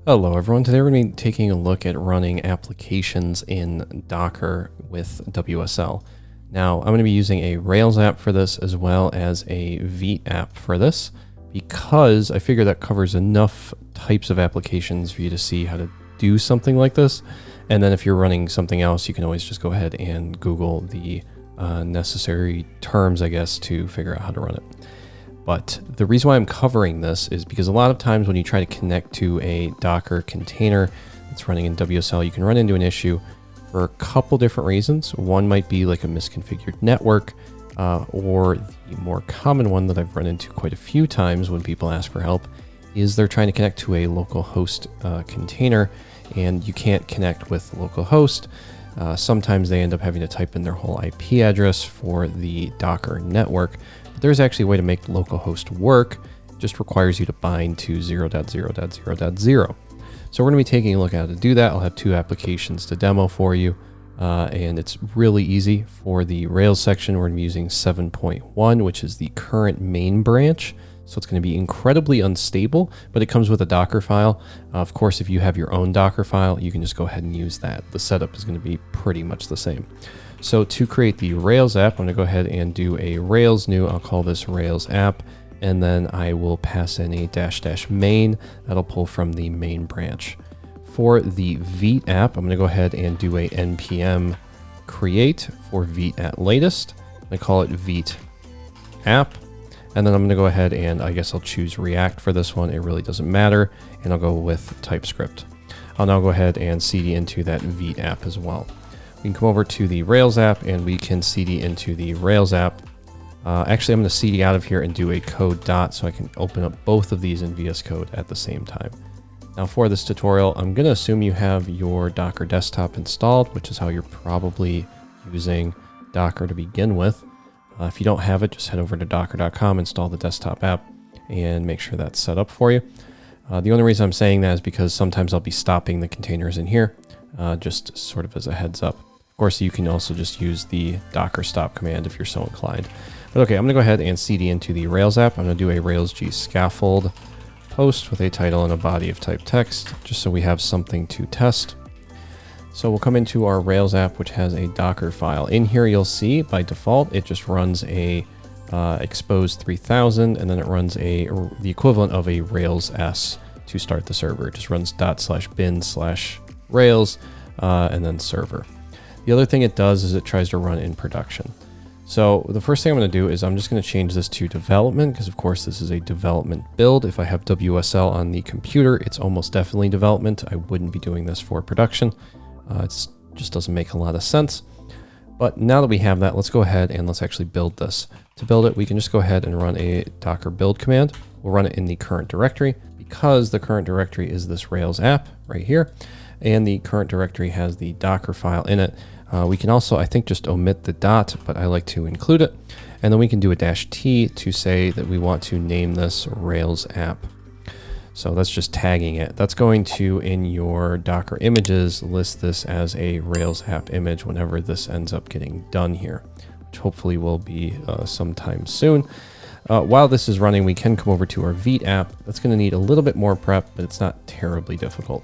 Hello everyone, today we're going to be taking a look at running applications in Docker with WSL. Now I'm going to be using a Rails app for this as well as a Vite app for this because I figure that covers enough types of applications for you to see how to do something like this. And then if you're running something else, you can always just go ahead and Google the necessary terms, I guess, to figure out how to run it. But the reason why I'm covering this is because a lot of times when you try to connect to a Docker container that's running in WSL, you can run into an issue for a couple different reasons. One might be like a misconfigured network, or the more common one that I've run into quite a few times when people ask for help is they're trying to connect to a localhost container and you can't connect with localhost. Sometimes they end up having to type in their whole IP address for the Docker network. There's actually a way to make localhost work. It just requires you to bind to 0.0.0.0. So we're going to be taking a look at how to do that. I'll have two applications to demo for you, and it's really easy. For the Rails section, we're going to be using 7.1, which is the current main branch. So it's going to be incredibly unstable, but it comes with a Docker file. Of course, if you have your own Docker file, you can just go ahead and use that. The setup is going to be pretty much the same. So to create the Rails app, I'm going to go ahead and do a Rails new. I'll call this Rails app, and then I will pass in a -- main that'll pull from the main branch. For the Vite app, I'm going to go ahead and do a npm create for Vite at latest. I call it Vite app. And then I'm going to go ahead and I guess I'll choose React for this one. It really doesn't matter. And I'll go with TypeScript. I'll now go ahead and cd into that Vite app as well. We can come over to the Rails app and we can cd into the Rails app. Actually, I'm going to cd out of here and do a code dot so I can open up both of these in VS Code at the same time. Now for this tutorial, I'm going to assume you have your Docker desktop installed, which is how you're probably using Docker to begin with. If you don't have it, just head over to docker.com, install the desktop app, and make sure that's set up for you. The only reason I'm saying that is because sometimes I'll be stopping the containers in here, just sort of as a heads up. Of course, you can also just use the docker stop command if you're so inclined. But okay, I'm going to go ahead and cd into the Rails app. I'm going to do a Rails-G scaffold post with a title and a body of type text, just so we have something to test. So we'll come into our Rails app, which has a Docker file. In here, you'll see by default, it just runs a expose 3000, and then it runs the equivalent of a Rails S to start the server. It just runs /bin/Rails and then server. The other thing it does is it tries to run in production. So the first thing I'm going to do is I'm just going to change this to development because, of course, this is a development build. If I have WSL on the computer, it's almost definitely development. I wouldn't be doing this for production. It just doesn't make a lot of sense. But now that we have that, let's go ahead and let's actually build this. To build it, we can just go ahead and run a docker build command. We'll run it in the current directory because the current directory is this Rails app right here. And the current directory has the Docker file in it. We can also, I think, just omit the dot, but I like to include it. And then we can do a -t to say that we want to name this Rails app. So that's just tagging it. That's going to, in your Docker images, list this as a Rails app image whenever this ends up getting done here, which hopefully will be sometime soon. While this is running, we can come over to our Vite app. That's going to need a little bit more prep, but it's not terribly difficult.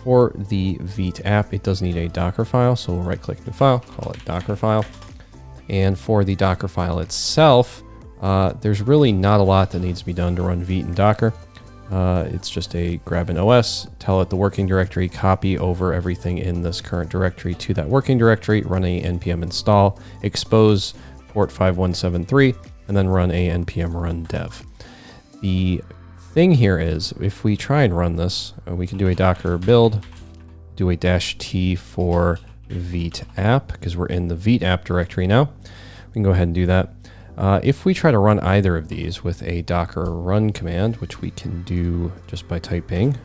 For the Vite app, it does need a Docker file, so we'll right-click New File, call it Docker file. And for the Docker file itself, there's really not a lot that needs to be done to run Vite in Docker. It's just a grab an OS, tell it the working directory, copy over everything in this current directory to that working directory, run a npm install, expose port 5173, and then run a npm run dev. The thing here is, if we try and run this, we can do a docker build, do a -t for Vite app, because we're in the Vite app directory now. We can go ahead and do that. If we try to run either of these with a docker run command, which we can do just by typing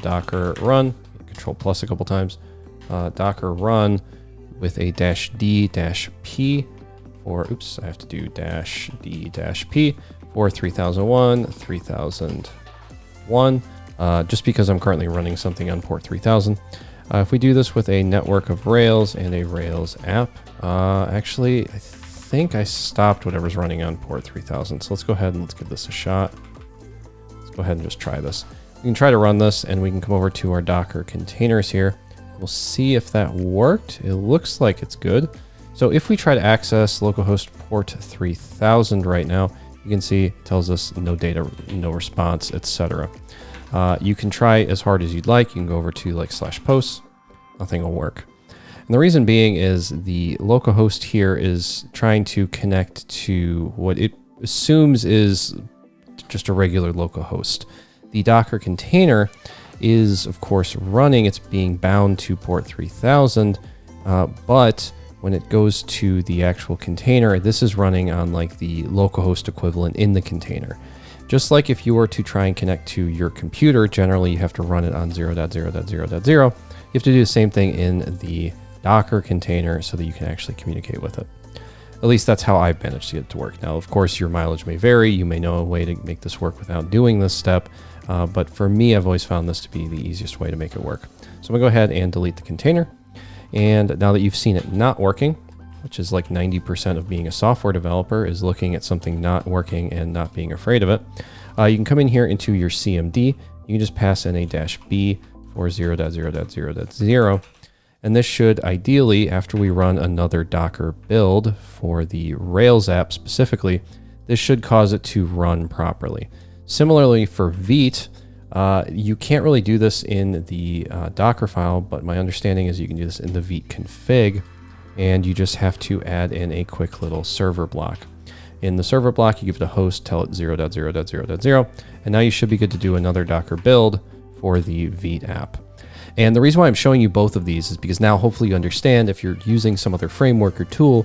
docker run, control plus a couple times, docker run with a -d-p for, oops, I have to do -d-p for 3001, 3001, just because I'm currently running something on port 3000. If we do this with a network of Rails and a Rails app, actually, I think I stopped whatever's running on port 3000. So let's go ahead and let's give this a shot. Let's go ahead and just try this. We can try to run this, and we can come over to our Docker containers here. We'll see if that worked. It looks like it's good. So if we try to access localhost port 3000 right now, you can see it tells us no data, no response, etc. You can try as hard as you'd like. You can go over to like /posts. Nothing will work. And the reason being is the localhost here is trying to connect to what it assumes is just a regular localhost. The Docker container is, of course, running. It's being bound to port 3000, but when it goes to the actual container, this is running on like the localhost equivalent in the container. Just like if you were to try and connect to your computer, generally you have to run it on 0.0.0.0. You have to do the same thing in the Docker container so that you can actually communicate with it. At least that's how I've managed to get it to work. Now, of course, your mileage may vary. You may know a way to make this work without doing this step. But for me, I've always found this to be the easiest way to make it work. So I'm gonna go ahead and delete the container. And now that you've seen it not working, which is like 90% of being a software developer, is looking at something not working and not being afraid of it, you can come in here into your CMD. You can just pass in a -b for 0.0.0.0. And this should ideally, after we run another Docker build for the Rails app specifically, this should cause it to run properly. Similarly for Vite, you can't really do this in the Docker file, but my understanding is you can do this in the Vite config, and you just have to add in a quick little server block. In the server block, you give it a host, tell it 0.0.0.0, and now you should be good to do another Docker build for the Vite app. And the reason why I'm showing you both of these is because now hopefully you understand if you're using some other framework or tool,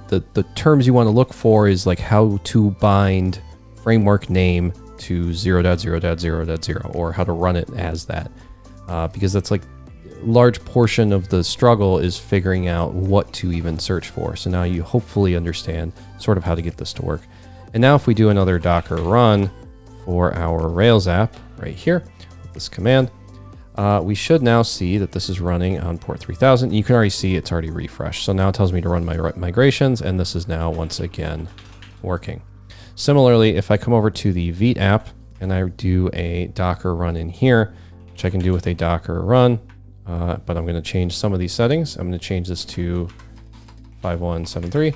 the terms you want to look for is like how to bind framework name to 0.0.0.0 or how to run it as that. Because that's like a large portion of the struggle is figuring out what to even search for. So now you hopefully understand sort of how to get this to work. And now if we do another Docker run for our Rails app right here with this command, we should now see that this is running on port 3000. You can already see it's already refreshed. So now it tells me to run my migrations, and this is now once again working. Similarly, if I come over to the Vite app and I do a Docker run in here, which I can do with a Docker run, but I'm going to change some of these settings. I'm going to change this to 5173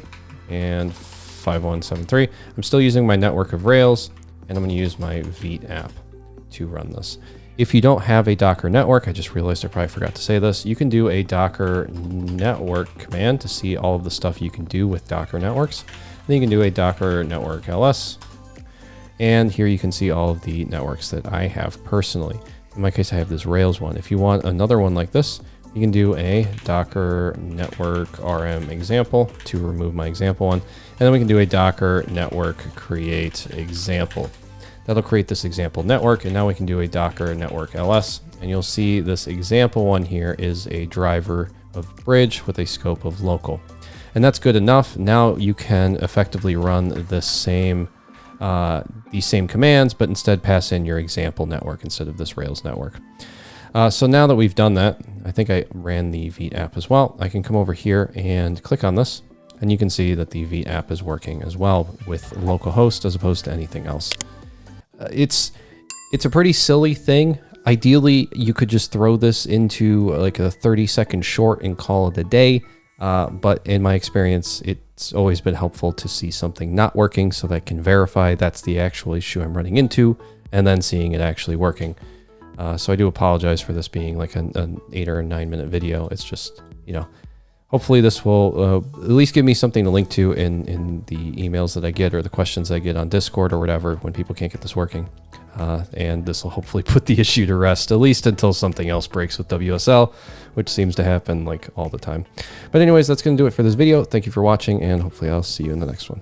and 5173. I'm still using my network of Rails, and I'm going to use my Vite app to run this. If you don't have a Docker network, I just realized I probably forgot to say this, you can do a Docker network command to see all of the stuff you can do with Docker networks. Then you can do a Docker network ls. And here you can see all of the networks that I have personally. In my case, I have this Rails one. If you want another one like this, you can do a Docker network rm example to remove my example one. And then we can do a Docker network create example. That'll create this example network, and now we can do a Docker network ls, and you'll see this example one here is a driver of bridge with a scope of local. And that's good enough. Now you can effectively run the these same commands, but instead pass in your example network instead of this Rails network. So now that we've done that, I think I ran the Vite app as well. I can come over here and click on this, and you can see that the Vite app is working as well with localhost as opposed to anything else. It's a pretty silly thing. Ideally, you could just throw this into like a 30-second short and call it a day. But in my experience, it's always been helpful to see something not working so that I can verify that's the actual issue I'm running into, and then seeing it actually working. So I do apologize for this being like an 8 or 9 minute video. It's just, you know, hopefully this will at least give me something to link to in the emails that I get or the questions I get on Discord or whatever when people can't get this working. And this will hopefully put the issue to rest, at least until something else breaks with WSL, which seems to happen like all the time. But anyways, that's going to do it for this video. Thank you for watching, and hopefully I'll see you in the next one.